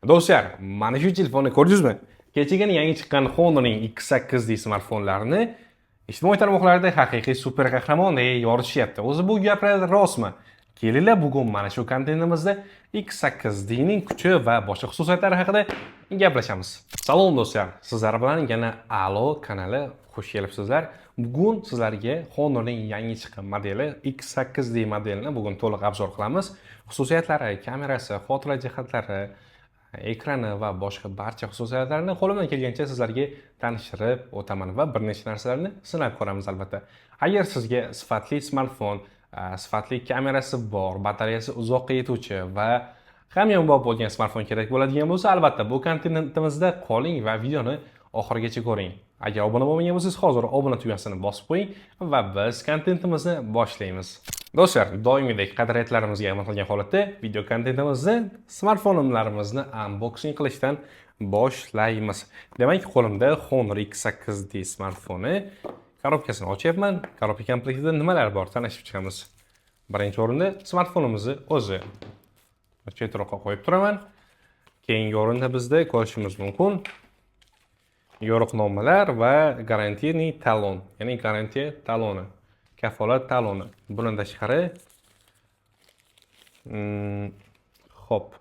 Do'stlar, mana shu telefonni ko'rdingizmi? Kechagina yangi chiqqan Honor'ning X8D smartfonlarini ijtimoiy tarmoqlarda haqiqiy super qahramondek yorishyapti. O'zi bu gaplar rostmi? Kelinglar bugun mana shu kontentimizda X8D'ning kuchi va boshqa xususiyatlari haqida gaplashamiz. Salom do'stlar, sizlar bilan yana Alo kanali xush kelibsizlar. Bugun sizlarga Honor'ning yangi chiqqan modeli X8D modelini bugun to'liq obzor qilamiz. Xususiyatlari, kamerasi, xotira jihatlari, ekrani va boshqa barcha xususiyatlarini qo'limdan kelgancha sizlarga tanishtirib o'taman va bir nechta narsalarni sinab ko'ramiz albatta. Agar sizga sifatli smartfon, sifatli kamerasi bor, batareyasi uzoqqa yetuvchi va hamyonbop bo'lgan smartfon kerak bo'ladigan bo'lsa, albatta bu kontentimizda qoling va videoni oxirigacha ko'ring. Agar obuna bo'lmagan bo'lsangiz, hozir obuna tugmasini bosib qo'ying va biz kontentimizni boshlaymiz. Do'stlar, doimgidek qadriyatlarimizga amal qilgan holatda video kontentimizni smartfonlarimizni unboxing qilishdan boshlaymiz. Demak, qo'limda Honor X8D smartfoni. Korobkasini ochyapman. Korobka komplektida nimalar bor tanishib chiqamiz. Birinchi o'rinda smartfonimizni o'zi chetroqqa qo'yib turaman. Keyingi o'rinda bizda ko'rishimiz mumkin yo'riqnomalar va garantiyali talon, ya'ni garantiya taloni, kafolat taloni. Bundan tashqari, hop.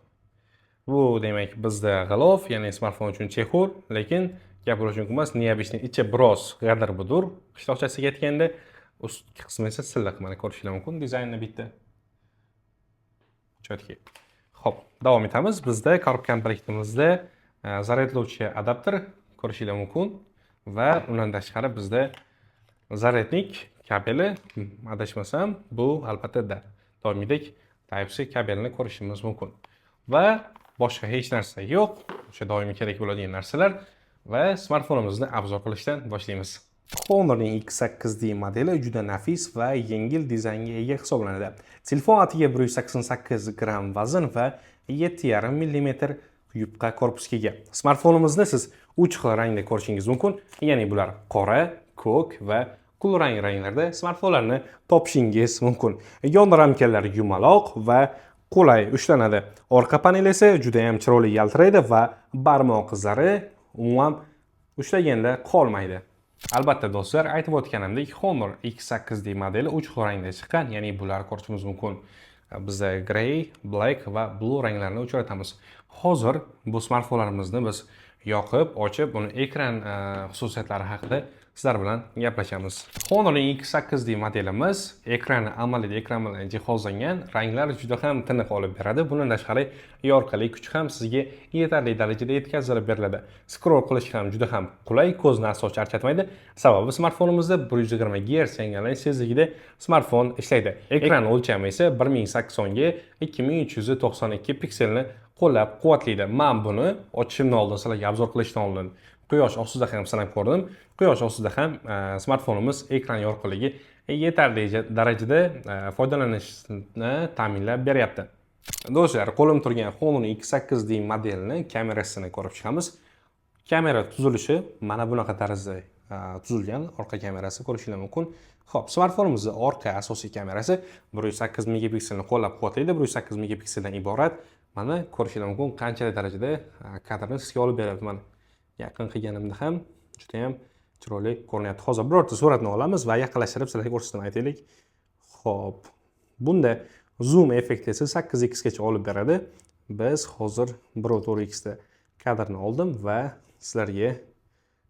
Bu demak bizda g'ilof, ya'ni smartfon uchun chexol, lekin gapirish uchun emas, neobishning ichi biroz g'adir-budur. Qishloqchasiga aytganda, ustki qismi esa silliq, mana ko'rishingiz mumkin dizaynni bitta. Chotki. Hop, davom etamiz. Bizda korobka komplektimizda zaryadlovchi adapter ko'rishingiz mumkin va undan tashqari bizda zaryadnik kabeli, adashmasam, bu albatta doimgidek Type-C kabelini ko'rishimiz mumkin. Va boshqa hech narsa yo'q. O'sha doimiy kerak bo'ladigan narsalar va smartfonimizni obzor qilishdan boshlaymiz. Honor'ning X8D modeli juda nafis va yengil dizaynga ega hisoblanadi. Telefon atiga 188 gram vazn va 7,5 mm yupqa korpusga ega. Smartfonimizni siz 3 xil rangda ko'rishingiz mumkin. Ya'ni bular qora, ko'k va kulrang ranglarda smartfonlarni topishingiz mumkin. Yon ramkalar yumaloq va qulay ushlanadi. Orqa panel esa juda ham chiroyli yaltiraydi va barmoq izlari umuman ushlaganda qolmaydi. Albatta do'stlar, aytib o'tganimdek, Honor X8D modeli 3 xil rangda chiqqan, ya'ni bular ko'rishimiz mumkin. Bizda gray, black va blue ranglarni uchratamiz. Hozir bu smartfonlarimizni biz yoqib, ochib, uni ekran xususiyatlari haqida sizlar bilan gaplashamiz. Honor'ning X8D modelimiz ekrani AMOLED ekran bilan jihozlangan, ranglar juda ham tiniq olib beradi. Bundan tashqari, yorqinlik kuchi ham sizga yetarli darajada yetkazib beriladi. Scroll qilish ham juda ham qulay, ko'zni aslo charchatmaydi. Sababi smartfonimizda 120 Hz yangilangan tezligida smartfon ishlaydi. Ekran o'lchami esa 1080 ga 2392 pikselni qo'llab-quvvatlaydi. Men buni ochishimdan oldin, sizlarga obzor qilishdan oldin quyosh ostida ham sinab ko'rdim. Quyosh ostida ham smartfonimiz ekran yorqinligi yetarli darajada foydalanishni ta'minlab beryapti. Do'stlar, qo'lim turgan Honor X8D modelini kamerasini ko'rib chiqamiz. Kamera tuzilishi mana bunaqa tarzda tuzilgan. Orqa kamerasi ko'rishingiz mumkin. Xo'p, smartfonimizning orqa asosiy kamerasi 108 megapikselni qo'llab-quvvatlaydi. 108 megapikseldan iborat. Mana ko'rishingiz mumkin qanchalik darajada kadrni sizga olib beryapti. Mana yaqin qilganimda ham juda ham chiroyli ko'rinyapti. Hozir birorta suratni olamiz va yaqinlashtirib sizlarga ko'rsatib aytaylik. Xo'p. Bunda zoom effekti esa 8x gacha olib beradi. Biz hozir 1.4x da kadrni oldim va sizlarga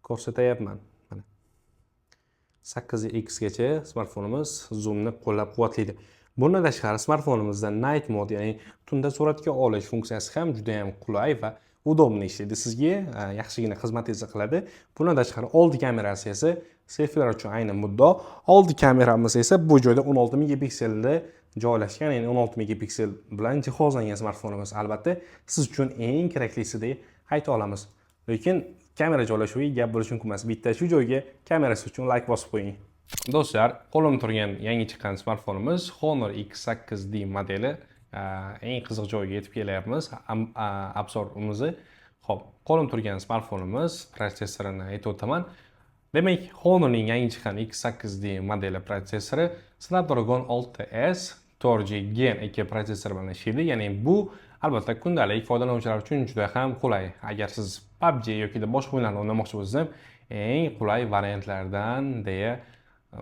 ko'rsatyapman. Mana 8x gacha smartfonimiz zoomni qo'llab-quvvatlaydi. Bundan tashqari smartfonimizda night mode, ya'ni tunda suratga olish funksiyasi ham juda ham qulay va udobni ishlaydi. Sizga yaxshigina xizmatingizni qiladi. Bundan tashqari oldi kamerasi esa selfilar uchun ayni muddao. Oldi kameramiz esa bu joyda 16 megapikselda joylashgan, ya'ni 16 megapiksel bilan jihozlangan smartfonimiz. Albatta, siz uchun eng keraklisi deb ayta olamiz. Lekin kamera joylashuviga gap bo'lishi mumkin emas. Bitta shu joyga kamerasi uchun like bosib qo'ying. Do'stlar, qo'lim turgan yangi chiqqan smartfonimiz Honor X8D modeli. Eng qiziq joyga yetib kelyapmiz obzorimizni. Xo'p, qo'lim turgan smartfonimiz protsessorini aytib o'taman. Demak, Honor'ning yangi chiqqan X8D modeli protsessori Snapdragon 6S 4G Gen 2 protsessor bilan ishlaydi. Ya'ni bu Albatta, kundalik foydalanuvchilar uchun juda ham qulay. Agar siz PUBG yoki boshqa o'yinlarni o'ynamoqchi bo'lsangiz ham eng qulay variantlardan deya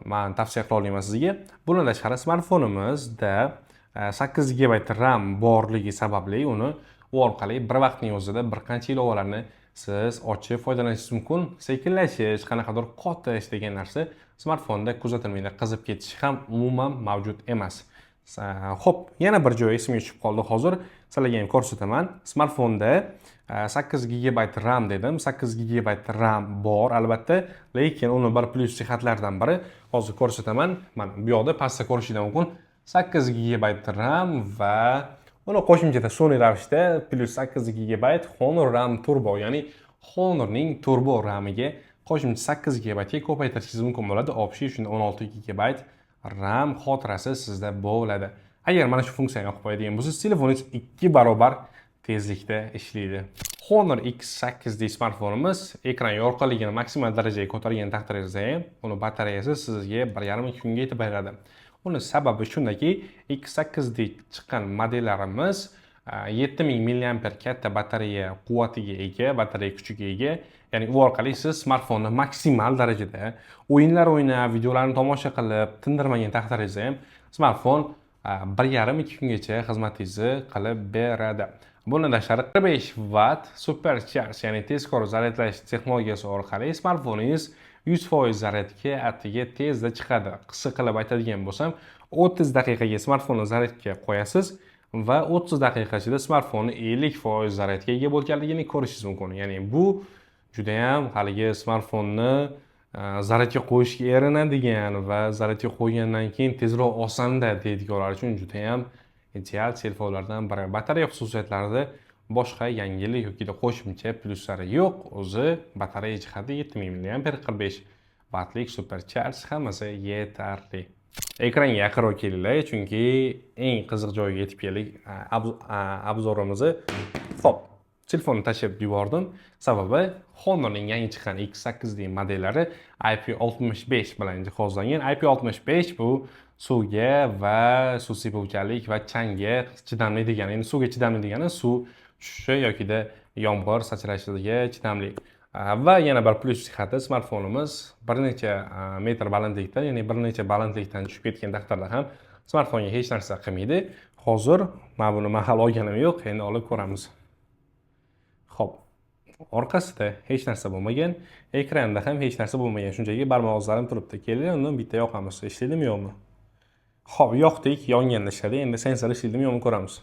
men tavsiya qila olaman sizga. Bundan tashqari smartfonimizda 8 GB RAM borligi sababli uni u orqali bir vaqtning o'zida bir qancha ilovalarni siz ochib foydalanishingiz mumkin. Sekinlashish, qanaqadir qotish degan narsa smartfonda kuzatilmaydi. Qizib ketishi ham umuman mavjud emas. Xo'p, yana bir joy esimga tushib qoldi hozir. Sizlarga ham ko'rsataman. Smartfonda 8 GB RAM dedim. 8 GB RAM bor albatta, lekin uni bir plyus jihatlaridan biri hozir ko'rsataman. Mana bu yoqda pastda ko'rishingiz mumkin. 8 GB RAM va uni qo'shimchada sun'iy ravishda plus 8 GB Honor RAM Turbo, ya'ni Honorning Turbo RAMiga qo'shimcha 8 GB ga ko'paytirishingiz mumkin bo'ladi. Общий shunda 16 GB RAM xotirasi sizda bo'ladi. Agar mana shu funksiyani yoqib qo'yadigan bo'lsangiz, telefoningiz 2 barobar tezlikda ishlaydi. Honor X8D smartfonimiz ekran yorqinligini maksimal darajaga ko'targan taqdiringizda ham uni batareyasi sizga 1,5 kunga yetib beradi. Uni sababi shundaki, X8D chiqqan modellarimiz 7000 mAh katta batareya quvvatiga ega, batareya kuchiga ega. Ya'ni u orqali siz smartfonni maksimal darajada o'yinlar o'ynab, videolarni tomosha qilib, tindirmagan taqdiringizda ham smartfon 1,5-2 kungacha xizmatingizni qilib beradi. Bundan tashqari 45 Watt supercharge, ya'ni tezkor zaryadlash texnologiyasi orqali smartfoningiz 100% zaryadga atigi tezda chiqadi. Qisqa qilib aytadigan bo'lsam, 30 daqiqaga smartfonni zaryadga qo'yasiz va 30 daqiqa ichida smartfonni 50% zaryadga ega bo'lganligini ko'rishingiz mumkin. Ya'ni bu juda ham haligi smartfonni zaryadga qo'yishga erinadigan va zaryadga qo'ygandan keyin tezroq olsam-da deydiganlar uchun juda ham ideal telefonlardan biri. Batareya xususiyatlarida boshqa yangilik yoki qo'shimcha plyuslari yo'q. O'zi batareya jihati 7000 mAh 45 wattlik supercharge hammasi yetarli. Ekranga yaqinroq kelinglar, chunki eng qiziq joyga yetib keldik obzorimizni. Xo'p, telefonni tashlab yubordim. Sababi Honorning yangi chiqqan X8D modellari IP65 bilan jihozlangan. IP65 bu suvga va suv sepuvchanlik va changga chidamli degani. Endi suvga chidamli degani suv tushishi yokida yomg'ir sachranishiga chidamli. Va yana bir plyus jihati, smartfonimiz bir necha metr balandlikdan, ya'ni bir necha balandlikdan tushib ketgan taqdirda ham smartfonga hech narsa qilmaydi. Hozir men buni mahal olganim yo'q, endi olib ko'ramiz. Xo'p, orqasida hech narsa bo'lmagan, ekranda ham hech narsa bo'lmagan. Shunchaki barmoq izlarim turibdi. Keling, undan bitta yoqamiz. Ishlaydimi yo'qmi? Xo'p, yoqdik, yonganda ishladi. Endi sensor ishlaydimi yo'qmi ko'ramiz.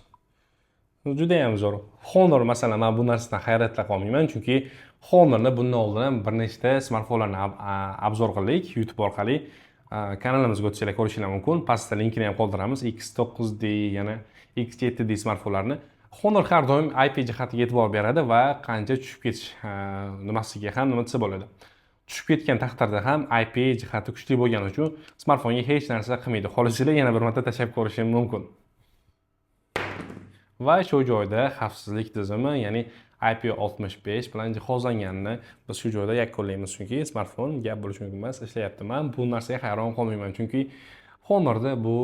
Juda ham zo'r. Honor masalan, men bu narsadan hayratda qolmayman, chunki Honorni bundan oldin ham bir nechta smartfonlarni obzor qildik YouTube orqali. Kanalimizga o'tsanglar ko'rishingiz mumkin. Pastda linkini ham qoldiramiz. X9D, yana X7D smartfonlarni. Honor har doim IP jihatiga e'tibor beradi va qancha tushib ketish nimasiga ham nima desa bo'ladi. Tushib ketgan taqdirda ham IP jihati kuchli bo'lgani uchun smartfonga hech narsa qilmaydi. Xolisinglar yana bir marta tashlab ko'rishim mumkin. Va shu joyda xavfsizlik tizimi, ya'ni IP65 bilan jihozlanganini biz shu joyda yakunlaymiz, chunki smartfon gap bo'lishi mumkin emas, ishlayapti. Men bu narsaga hayron qolmayman, chunki Honorda bu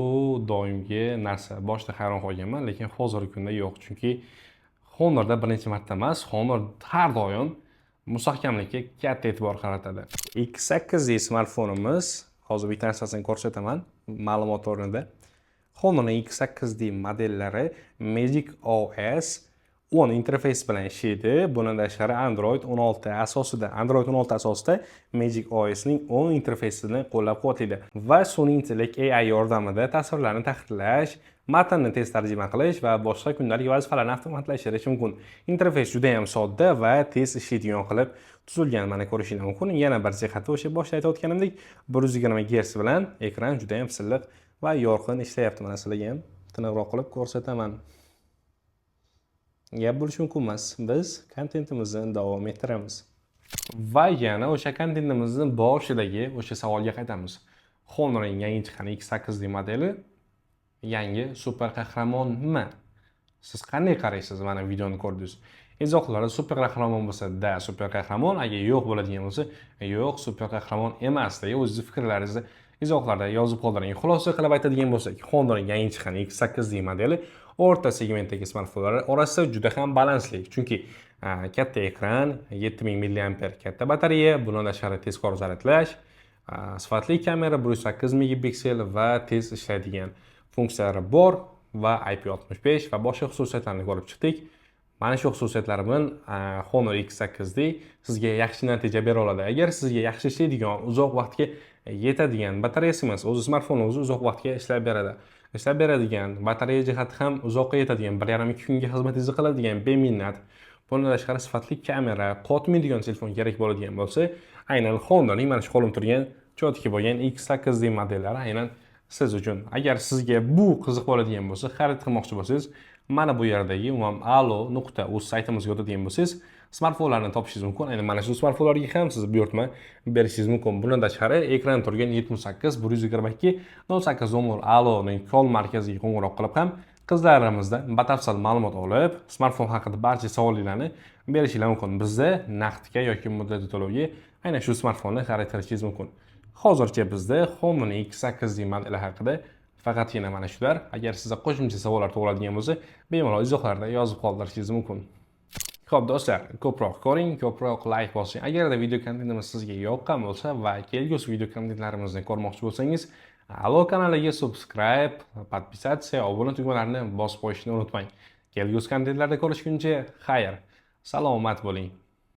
doimgi narsa. Boshida hayron qolganman, lekin hozirgi kunda yo'q, chunki Honorda bir necha marta emas, Honor har doim mustahkamlikka katta e'tibor qaratadi. X8D smartfonimiz, hozir bitta narsasini ko'rsataman ma'lumot o'rnida. Honorning X8D modellari Magic OS 10 interfeys bilan ishlaydi. Bundan tashqari Android 16 asosida Magic OS ning 10 interfeysini qo'llab-quvvatlaydi va sun'iy intellekt AI yordamida tasvirlarni tahrirlash, matnni tez tarjima qilish va boshqa kundalik vazifalarni avtomatlashirish mumkin. Interfeys juda ham sodda va tez ishlaydigan qilib tuzilgan, mana ko'rishingiz mumkin. Yana bir jihati o'sha boshida aytib o'tganimdek 120 Hz bilan ekran juda ham silliq va yorqin ishlayapti. Mana sizlarga ham tiniqroq qilib ko'rsataman. Gap bo'lishi mumkin emas. Biz kontentimizni davom ettiramiz. Va yana o'sha kontentimizning boshidagi o'sha savolga qaytamiz. Honorning yangi chiqqan X8D modeli yangi super qahramonmi? Siz qanday qaraysiz? Mana videoni ko'rdingiz. Izohlarda super qahramon bo'lsa, da super qahramon, agar yo'q bo'ladigan bo'lsa, yo'q super qahramon emas deya o'zingiz fikrlaringizni izohlarda yozib qoldiring. Xulosa qilib aytadigan bo'lsak, Honorning yangi chiqqan X8D modeli o'rta segmentdagi smartfonlar orasida juda ham balansli. Chunki katta ekran, 7000 mAh katta batareya, bundan tashqari tezkor zaryadlash, sifatli kamera 108 megapiksel va tez ishlaydigan funksiyalari bor va IP65 va boshqa xususiyatlarni ko'rib chiqdik. Mana shu xususiyatlari bilan Honor X8 sizga yaxshi natija bera oladi. Agar sizga yaxshi ishlaydigan, uzoq vaqtga yetadigan batareyasi emas, o'zi smartfon o'zi uzoq vaqtga ishlab beradi. Ishlab beradigan, batareya jihati ham uzoqqa yetadigan, 1,5-2 kunga xizmatingizni qiladigan, beminnat. Bundan tashqari sifatli kamera, qotmaydigan telefon kerak bo'ladigan bo'lsa, aynan Honor'ning mana shu qo'lim turgan cho'tki bo'lgan X8 modellari aynan siz uchun. Agar sizga bu qiziq bo'ladigan bo'lsa, xarid qilmoqchi bo'lsangiz, mana bu yerdagi alo.uz saytimizga o'tadigan bo'lsangiz, smartfonlarni topishingiz mumkin. Aynan mana shu smartfonlarga ham siz buyurtma berishingiz mumkin. Bundan tashqari ekran turgan 78 122 0810 Alo'ning kol markaziga qo'ng'iroq qilib ham qizlarimizdan batafsil ma'lumot olib, smartfon haqida barcha savollarni berishingiz mumkin. Bizda naqdga yoki muddatli to'lovga aynan shu smartfonni xarid qilishingiz mumkin. Hozircha bizda Honor X8 modeli haqida faqatgina mana shular. Agar sizga qo'shimcha savollar tug'iladigan bo'lsa, bemalol izohlarda yozib qoldirishingiz mumkin. Xo'p do'stlar, ko'proq ko'ring, ko'proq like bosing. Agarda video kontentimiz sizga yoqqan bo'lsa va kelgusi video kontentlarimizni ko'rmoqchi bo'lsangiz, Alo kanaliga subscribe, podpisatsiya, obuna tugmalarini bosib qo'yishni unutmang. Kelgusi kontentlarda ko'rishguncha, xayr, salomat bo'ling.